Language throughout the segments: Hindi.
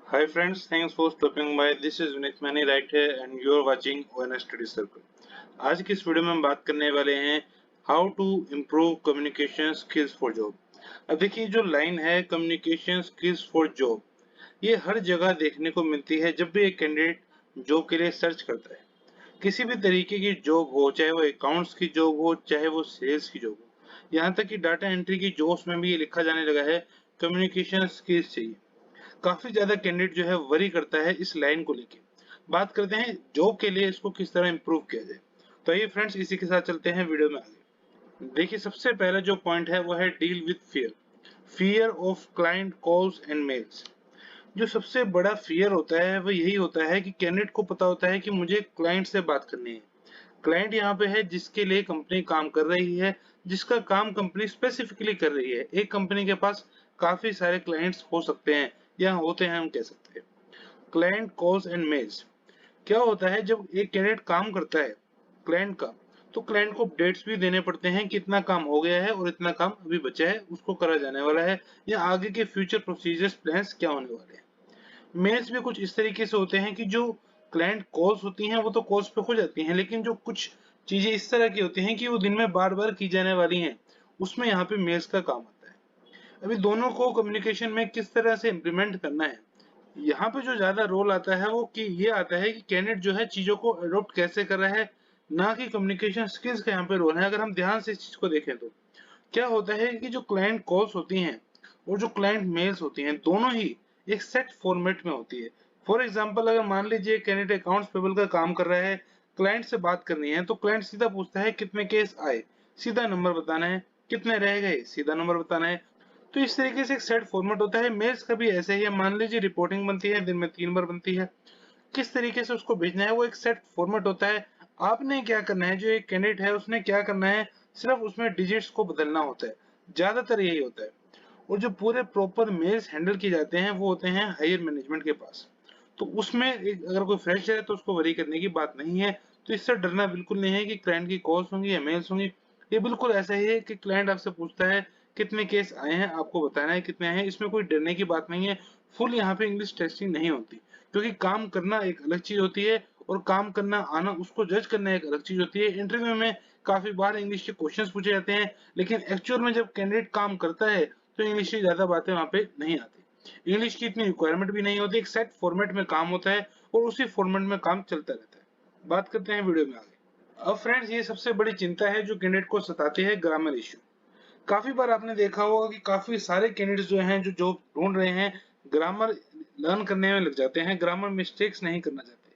Hi friends, thanks for stopping by. This is Vinit Mani right here and you are watching ONS Study Circle. आज की इस वीडियो में हम बात करने वाले हैं how to improve communication skills for job. अब देखिए जो लाइन है कम्युनिकेशन स्किल्स फॉर जॉब, ये हर जगह देखने को मिलती है जब भी एक कैंडिडेट जॉब के लिए सर्च करता है। किसी भी तरीके की जॉब हो, चाहे वो अकाउंट्स की जॉब हो, चाहे वो सेल्स की जॉब हो, यहाँ तक कि डाटा एंट्री की जॉब्स में भी ये लिखा जाने लगा है कम्युनिकेशन स्किल्स चाहिए। काफी ज्यादा कैंडिडेट जो है वरी करता है इस लाइन को लेके। बात करते हैं जॉब के लिए इसको किस तरह इंप्रूव किया जाए। तो आइए फ्रेंड्स इसी के साथ चलते हैं वीडियो में आगे। देखिए सबसे पहला जो पॉइंट है वो है deal with fear. Fear of client calls and mails. जो सबसे बड़ा फियर होता है वो यही होता है कि कैंडिडेट को पता होता है कि मुझे क्लाइंट से बात करनी है। क्लाइंट यहाँ पे है जिसके लिए कंपनी काम कर रही है, जिसका काम कंपनी स्पेसिफिकली कर रही है। एक कंपनी के पास काफी सारे क्लाइंट्स हो सकते हैं या होते हैं हम कह सकते हैं। क्लाइंट कॉल्स एंड मेल्स क्या होता है जब एक कैंडिडेट काम करता है क्लाइंट का, तो क्लाइंट को अपडेट्स भी देने पड़ते हैं कि इतना काम हो गया है और इतना काम अभी बचा है, उसको करा जाने वाला है, या आगे के फ्यूचर प्रोसीजर्स प्लान्स क्या होने वाले हैं। मेल्स भी कुछ इस तरीके से होते हैं कि जो क्लाइंट कॉल्स होती हैं वो तो कॉल्स पे हो जाती हैं, लेकिन जो कुछ चीजें इस तरह की होती हैं कि वो दिन में बार बार की जाने वाली हैं, उसमें यहाँ पे मेल्स का काम आता है। अभी दोनों को कम्युनिकेशन में किस तरह से इम्प्लीमेंट करना है, यहाँ पे जो ज्यादा रोल आता है वो कि ये आता है कि कैंडिडेट जो है चीजों को अडॉप्ट कैसे कर रहा है, ना कि कम्युनिकेशन स्किल्स का यहाँ पे रोल है। अगर हम ध्यान से इस चीज को देखें तो क्या होता है कि जो क्लाइंट कॉल्स होती हैं और जो क्लाइंट मेल्स होती हैं दोनों ही एक सेट फॉर्मेट में होती है। फॉर एग्जांपल अगर मान लीजिए कैंडिडेट अकाउंट्स पेबल का काम कर रहा है, क्लाइंट से बात करनी है, तो क्लाइंट सीधा पूछता है कितने केस आए, सीधा नंबर बताना है, कितने रह गए, सीधा नंबर बताना है। तो इस तरीके से एक सेट फॉर्मेट होता है। मेल्स का भी ऐसे ही है, मान लीजिए रिपोर्टिंग बनती है, दिन में 3 बार बनती है, किस तरीके से उसको भेजना है वो एक सेट फॉर्मेट होता है। आपने क्या करना है, जो एक कैंडिडेट है उसने क्या करना है, सिर्फ उसमें डिजिट्स को बदलना होता है। ज्यादातर यही होता है। और जो पूरे प्रॉपर मेल्स हैंडल किए जाते हैं वो होते हैं हायर मैनेजमेंट के पास। तो उसमें अगर कोई फ्रेश है तो उसको वरी करने की बात नहीं है। तो इससे डरना बिल्कुल नहीं है कि क्लाइंट की कॉल्स होंगी या मेल्स होंगी। ये बिल्कुल ऐसा ही है कि क्लाइंट आपसे पूछता है कितने केस आए हैं, आपको बताना है कितने आए हैं, इसमें कोई डरने की बात नहीं है। फुल यहाँ पे इंग्लिश टेस्टिंग नहीं होती, क्योंकि काम करना एक अलग चीज होती है और काम करना आना, उसको जज करना एक अलग चीज होती है। इंटरव्यू में काफी बार इंग्लिश के क्वेश्चंस पूछे जाते हैं, लेकिन एक्चुअल में जब कैंडिडेट काम करता है तो इंग्लिश की ज्यादा बातें वहां पे नहीं आती। इंग्लिश की इतनी रिक्वायरमेंट भी नहीं होती, एक सेट फॉर्मेट में काम होता है और उसी फॉर्मेट में काम चलता रहता है। बात करते हैं वीडियो में आगे। अब फ्रेंड्स ये सबसे बड़ी चिंता है जो कैंडिडेट को सताती है, ग्रामर इश्यू। काफी बार आपने देखा होगा कि काफी सारे कैंडिडेट्स जो हैं जो जॉब ढूंढ रहे हैं, ग्रामर लर्न करने में लग जाते हैं, ग्रामर मिस्टेक्स नहीं करना चाहते।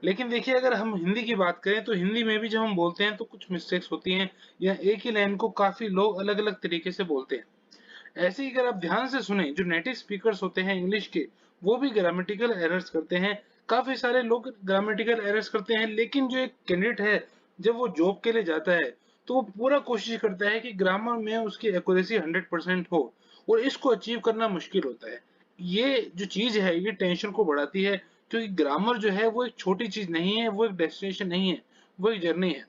लेकिन देखिए अगर हम हिंदी की बात करें तो हिंदी में भी जब हम बोलते हैं तो कुछ मिस्टेक्स होती हैं, या एक ही लाइन को काफी लोग अलग अलग तरीके से बोलते हैं। ऐसे ही अगर आप ध्यान से सुने, जो नेटिव स्पीकर्स होते हैं इंग्लिश के, वो भी ग्रामेटिकल एरर्स करते हैं। काफी सारे लोग ग्रामेटिकल एरर्स करते हैं, लेकिन जो एक कैंडिडेट है जब वो जॉब के लिए जाता है तो वो पूरा कोशिश करता है कि ग्रामर में उसकी एक्यूरेसी 100% हो, और इसको अचीव करना मुश्किल होता है। ये जो चीज है ये टेंशन को बढ़ाती है, क्योंकि ग्रामर जो है वो एक छोटी चीज नहीं है, वो एक डेस्टिनेशन नहीं है, वो एक जर्नी है।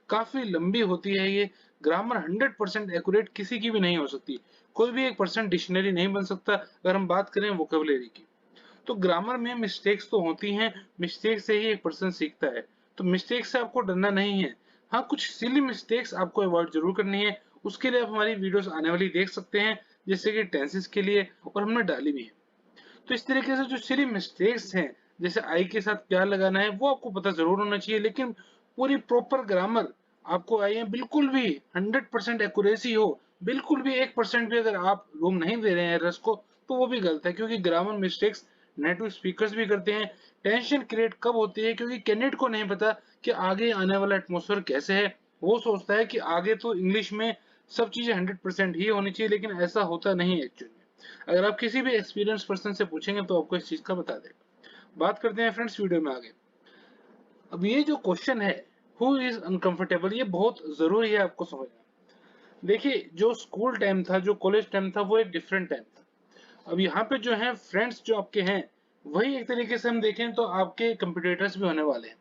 काफी लंबी होती है ये। ग्रामर 100% एक्यूरेट किसी की भी नहीं हो सकती। कोई भी एक पर्सन डिक्शनरी नहीं बन सकता अगर हम बात करें वोकेबलरी की। तो ग्रामर में मिस्टेक्स तो होती हैं, मिस्टेक से ही एक पर्सन सीखता है। तो मिस्टेक से आपको डरना नहीं है। हाँ, कुछ सिली मिस्टेक्स आपको अवॉइड जरूर करनी है। उसके लिए आप हमारी वीडियोस आने वाली देख सकते हैं, जैसे कि टेंसेस के लिए, और हमने डाली भी है। तो इस तरीके से जो सिली मिस्टेक्स हैं, जैसे आई के साथ क्या लगाना है वो आपको पता जरूर होना चाहिए, लेकिन पूरी प्रॉपर ग्रामर आपको आई है, बिल्कुल भी 100% एक्यूरेसी हो, बिल्कुल भी 1% भी अगर आप रूम नहीं दे रहे हैं रस को, तो वो भी गलत है, क्योंकि ग्रामर मिस्टेक्स नेटिव स्पीकर्स भी करते हैं। टेंशन क्रिएट कब होती है, क्योंकि कैंडिडेट को नहीं पता कि आगे आने वाला एटमोसफेयर कैसे है। वो सोचता है कि आगे तो इंग्लिश में सब चीजें 100% ही होनी चाहिए, लेकिन ऐसा होता नहीं एक्चुअली। अगर आप किसी भी एक्सपीरियंस पर्सन से पूछेंगे तो आपको इस चीज का बता देगा। बात करते हैं फ्रेंड्स वीडियो में आगे। अब ये जो क्वेश्चन है हु इज अनकंफर्टेबल, ये बहुत जरूरी है आपको समझना। देखिए जो स्कूल टाइम था, जो कॉलेज टाइम था, वो एक डिफरेंट टाइम था। अब यहाँ पे जो है फ्रेंड्स जो आपके हैं, वही एक तरीके से हम देखें तो आपके कंपिटिटर्स भी होने वाले हैं।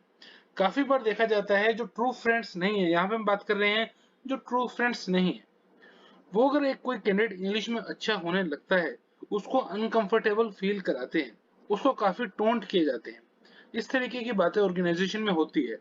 काफी बार देखा जाता है जो ट्रू फ्रेंड्स नहीं है, यहाँ पे हम बात कर रहे हैं जो ट्रू फ्रेंड्स नहीं है, वो अगर एक कोई कैंडिडेट इंग्लिश में अच्छा होने लगता है, उसको अनकंफर्टेबल फील कराते हैं। उसको काफी टोंट किए जाते हैं। इस तरीके की बातें ऑर्गेनाइजेशन में होती है।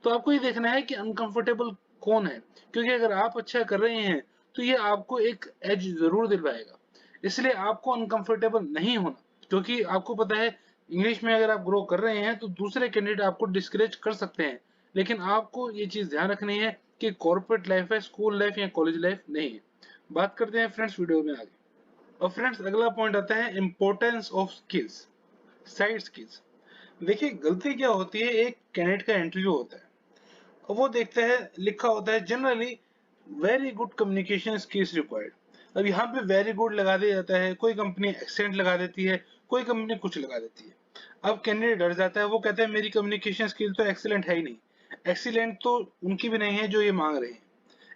तो आपको ये देखना है कि अनकंफर्टेबल कौन है, क्योंकि अगर आप अच्छा कर रहे हैं तो ये आपको एक एज जरूर दिलवाएगा। इसलिए आपको अनकंफर्टेबल नहीं होना, क्योंकि आपको पता है इंग्लिश में अगर आप ग्रो कर रहे हैं तो दूसरे कैंडिडेट आपको डिस्करेज कर सकते हैं, लेकिन आपको ये चीज ध्यान रखनी है कि कॉर्पोरेट लाइफ है, स्कूल लाइफ या कॉलेज लाइफ नहीं है। बात करते हैं फ्रेंड्स वीडियो में आगे। और फ्रेंड्स अगला पॉइंट आता है importance of skills, side skills. देखिए गलती क्या होती है, एक कैंडिडेट का इंटरव्यू होता है और वो देखता है लिखा होता है generally very good communication skills required. अब यहाँ पे वेरी गुड लगा दिया जाता है, कोई कंपनी एक्सेंट लगा देती है, कोई कंपनी कुछ लगा देती है। अब कैंडिडेट डर जाता है, वो कहता है मेरी कम्युनिकेशन स्किल तो एक्सीलेंट है ही नहीं। एक्सीलेंट तो उनकी भी नहीं है जो ये मांग रहे हैं,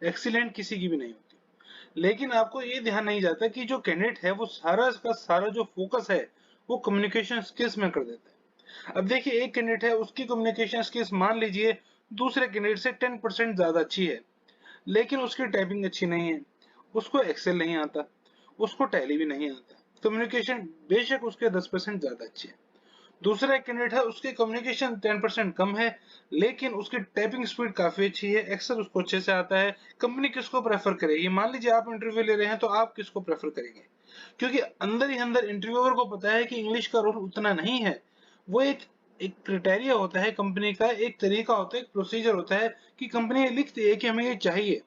एक्सीलेंट किसी की भी नहीं होती। लेकिन आपको ये ध्यान नहीं जाता कि जो कैंडिडेट है वो सारा का सारा जो फोकस है वो कम्युनिकेशन स्किल्स में कर देता है। अब देखिए एक कैंडिडेट है, उसकी कम्युनिकेशन स्किल्स मान लीजिए दूसरे कैंडिडेट से 10% ज्यादा अच्छी है, लेकिन उसकी टाइपिंग अच्छी नहीं है, उसको एक्सेल नहीं आता, उसको टैली भी नहीं आता। कम्युनिकेशन बेशक उसके 10% ज्यादा अच्छी है। दूसरा एक कैंडिडेट है, उसकी कम्युनिकेशन 10% कम है, लेकिन उसकी टाइपिंग स्पीड काफी अच्छी है, एक्सेल उसको अच्छे से आता है। कंपनी किसको प्रेफर करेगी? मान लीजिए आप इंटरव्यू ले रहे हैं तो आप किसको प्रेफर करेंगे? क्योंकि अंदर ही अंदर इंटरव्यूअर को पता है कि इंग्लिश का रोल उतना नहीं है। वो एक एक क्राइटेरिया होता है कंपनी का, एक तरीका होता है, एक प्रोसीजर होता है कि कंपनी लिखती है कि हमें ये चाहिए।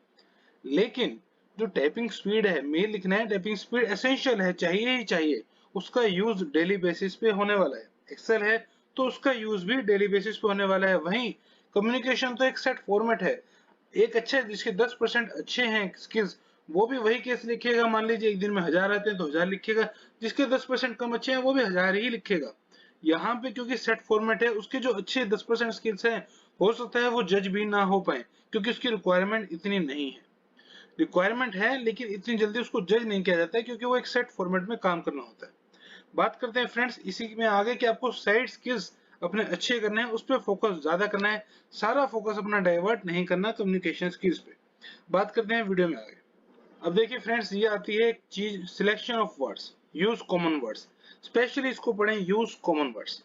लेकिन जो टाइपिंग स्पीड है, मेल लिखना है, टाइपिंग स्पीड एसेंशियल है, चाहिए ही चाहिए। उसका यूज डेली बेसिस पे होने वाला है। एक्सेल है तो उसका यूज भी डेली बेसिस पे होने वाला है। वहीं कम्युनिकेशन तो एक सेट फॉर्मेट है। एक अच्छा जिसके 10% अच्छे हैं स्किल्स, वो भी वही केस लिखेगा। मान लीजिए एक दिन में 1000 आते हैं तो 1000 लिखेगा। जिसके 10% कम अच्छे हैं वो भी 1000 ही लिखेगा। यहाँ पे क्योंकि सेट फॉर्मेट है, उसके जो अच्छे 10% स्किल्स हैं हो सकता है वो जज भी ना हो पाए, क्योंकि उसकी रिक्वायरमेंट इतनी नहीं है। रिक्वायरमेंट है लेकिन इतनी जल्दी उसको जज नहीं किया जाता है, क्योंकि वो एक सेट फॉर्मेट में काम करना होता है। बात करते हैं फ्रेंड्स इसी में आगे कि आपको साइड स्किल्स अपने अच्छे करने हैं, उस पर फोकस ज्यादा करना है। सारा फोकस अपना डाइवर्ट नहीं करना कम्युनिकेशन स्किल्स पे। बात करते हैं वीडियो में आगे। अब देखिए फ्रेंड्स ये आती है एक चीज, selection of words, use common words. Specially इसको पढ़ें, यूज कॉमन वर्ड्स।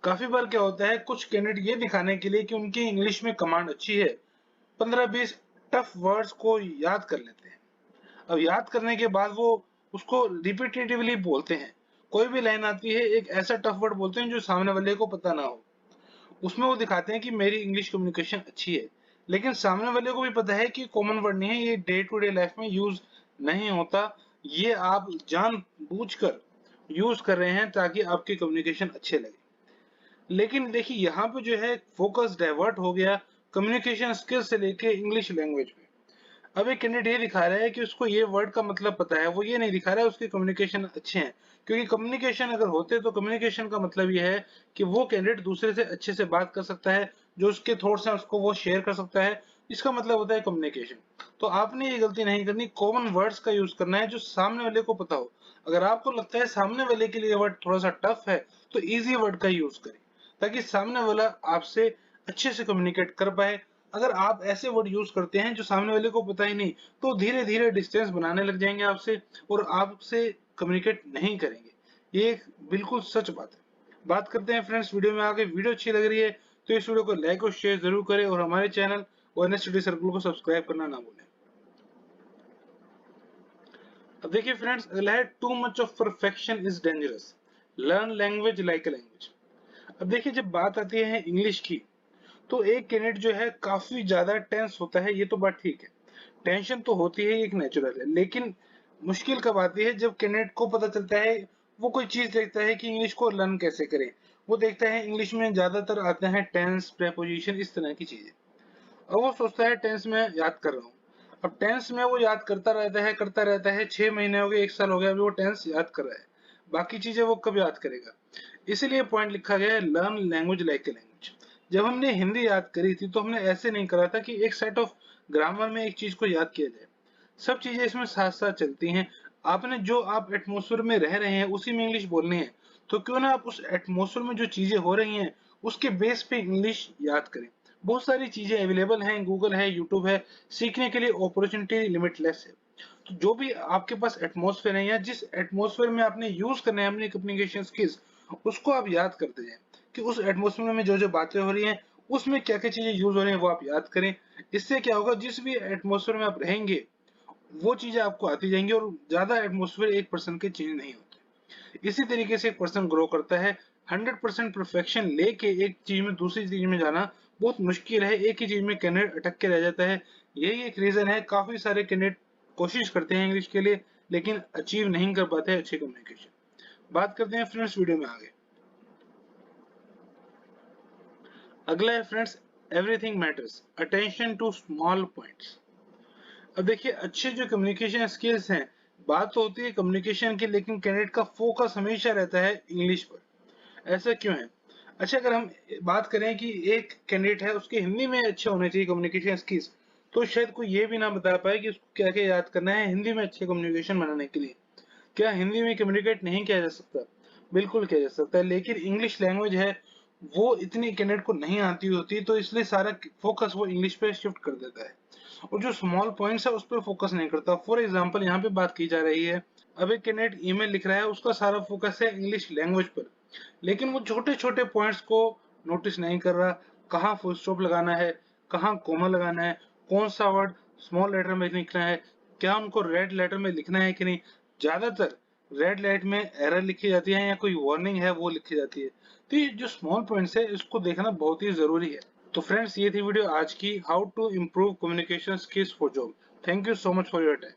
काफी बार क्या होता है, कुछ कैंडिडेट ये दिखाने के लिए कि उनकी इंग्लिश में कमांड अच्छी है, 15-20 टफ वर्ड्स को याद कर लेते हैं। अब याद करने के बाद वो उसको रिपीटेटिवली बोलते हैं। कोई भी लाइन आती है, एक ऐसा टफ वर्ड बोलते हैं जो सामने वाले को पता ना हो। उसमें वो दिखाते हैं कि मेरी इंग्लिश कम्युनिकेशन अच्छी है, लेकिन सामने वाले को भी पता है कि कॉमन वर्ड नहीं है, ये डे टू डे लाइफ में यूज नहीं होता। ये आप जानबूझकर यूज कर रहे हैं ताकि आपकी कम्युनिकेशन अच्छे लगे। लेकिन देखिए यहाँ पे जो है फोकस डाइवर्ट हो गया कम्युनिकेशन स्किल से लेके इंग्लिश लैंग्वेज पे। अब एक कैंडिडेट ये दिखा रहा है कि उसको ये वर्ड का मतलब पता है, वो ये नहीं दिखा रहा है उसके कम्युनिकेशन अच्छे हैं। क्योंकि कम्युनिकेशन अगर होते तो कम्युनिकेशन का मतलब ये है कि वो कैंडिडेट दूसरे से अच्छे से बात कर सकता है, जो उसके थॉट्स हैं उसको वो शेयर कर सकता है। इसका मतलब होता है कम्युनिकेशन। तो आपने ये गलती नहीं करनी, कॉमन वर्ड्स का यूज करना है जो सामने वाले को पता हो। अगर आपको लगता है सामने वाले के लिए वर्ड थोड़ा सा टफ है तो इजी वर्ड का यूज करें, ताकि सामने वाला आपसे अच्छे से कम्युनिकेट कर पाए। अगर आप ऐसे वर्ड यूज करते हैं जो सामने वाले को पता ही नहीं, तो धीरे धीरे डिस्टेंस बनाने लग जाएंगे आपसे और आपसे कम्युनिकेट नहीं करेंगे। ये एक बिल्कुल सच बात है। बात करते हैं फ्रेंड्स वीडियो में आगे। वीडियो अच्छी लग रही है तो इस वीडियो को लाइक और शेयर जरूर करें और हमारे चैनल ओएनएस स्टडी सर्कल को सब्सक्राइब करना ना भूलें। अब देखिए फ्रेंड्स अगला है too much of perfection is dangerous, learn language like a language. अब देखिए जब बात आती है इंग्लिश की, तो एक कैंडिडेट जो है काफी ज्यादा टेंस होता है, ये तो बात ठीक है। टेंशन तो होती है, एक नेचुरल है। लेकिन मुश्किल कब आती है, जब कैंडिडेट को पता चलता है, वो कोई चीज देखता है कि इंग्लिश को लर्न कैसे करें। वो देखता है इंग्लिश में ज्यादातर आते हैं टेंस, प्रेपोजिशन, इस तरह की चीजें। अब वो सोचता है टेंस में याद कर रहा हूँ। अब टेंस में वो याद करता रहता है 6 महीने हो गए, 1 साल हो गया, अभी वो टेंस याद कर रहा है। बाकी चीजें वो कब याद करेगा? इसीलिए पॉइंट लिखा गया है learn language like a language. जब हमने हिंदी याद करी थी तो हमने ऐसे नहीं करा था कि एक सेट ऑफ ग्रामर में एक चीज को याद किया जाए। सब चीजें इसमें साथ साथ चलती हैं। आपने जो आप एटमोसफेयर में रह रहे हैं उसी में इंग्लिश बोलनी है, तो क्यों ना आप उस एटमोसफेयर में जो चीजें हो रही हैं उसके बेस पे इंग्लिश याद करें। बहुत सारी चीजें अवेलेबल हैं, गूगल है, यूट्यूब है, सीखने के लिए अपॉर्चुनिटी लिमिटलेस है। तो जो भी आपके पास एटमोसफेयर है या जिस एटमोसफेयर में आपने यूज करना है अपनी कम्युनिकेशन स्किल्स, उसको आप याद करते जाएं कि उस एटमॉस्फेयर में जो जो बातें हो रही हैं उसमें क्या क्या चीजें यूज हो रही हैं वो आप याद करें। इससे क्या होगा, जिस भी एटमॉस्फेयर में आप रहेंगे वो चीजें आपको आती जाएंगी और ज्यादा एटमॉस्फेयर एक पर्सन के चेंज नहीं होते। इसी तरीके से एक पर्सन ग्रो करता है। 100% परफेक्शन लेके एक चीज में दूसरी चीज में जाना बहुत मुश्किल है, एक ही चीज में कैंडिडेट अटक के रह जाता है। यही एक रीजन है, काफी सारे कैंडिडेट कोशिश करते हैं इंग्लिश के लिए लेकिन अचीव नहीं कर पाते हैं अच्छे कम्युनिकेशन। बात करते हैं फ्रेंड्स वीडियो में आगे। अगला है friends, everything matters, attention to small points. अब देखिए, अच्छे जो कम्युनिकेशन स्किल्स हैं, बात तो होती है कम्युनिकेशन की, लेकिन कैंडिडेट का फोकस हमेशा रहता है इंग्लिश पर। ऐसा क्यों है? अच्छा, अगर हम बात करें कि एक कैंडिडेट है उसके हिंदी में अच्छे होने चाहिए कम्युनिकेशन स्किल्स, तो शायद कोई ये भी ना बता पाए कि उसको क्या क्या याद करना है हिंदी में अच्छे कम्युनिकेशन बनाने के लिए। क्या हिंदी में कम्युनिकेट नहीं किया जा सकता? बिल्कुल किया जा सकता है, लेकिन इंग्लिश लैंग्वेज है वो इतनी कैंडिडेट को नहीं आती होती, तो इसलिए सारा फोकस वो इंग्लिश पे शिफ्ट कर देता है और जो स्मॉल पॉइंट्स है उस पर फोकस नहीं करता। फॉर एग्जांपल यहाँ पे बात की जा रही है, अब एक कैंडिडेट ईमेल लिख रहा है, उसका सारा फोकस है इंग्लिश लैंग्वेज पर, लेकिन वो छोटे छोटे पॉइंट्स को नोटिस नहीं कर रहा। कहाँ फुल स्टॉप लगाना है, कहाँ कोमा लगाना है, कौन सा वर्ड स्मॉल लेटर में लिखना है, क्या उनको रेड लेटर में लिखना है कि नहीं। ज्यादातर रेड लाइट में एरर लिखी जाती है या कोई वार्निंग है वो लिखी जाती है। तो ये जो स्मॉल पॉइंट्स है इसको देखना बहुत ही जरूरी है। तो फ्रेंड्स, ये थी वीडियो आज की, how to improve communication skills for job. Thank you so much for your time.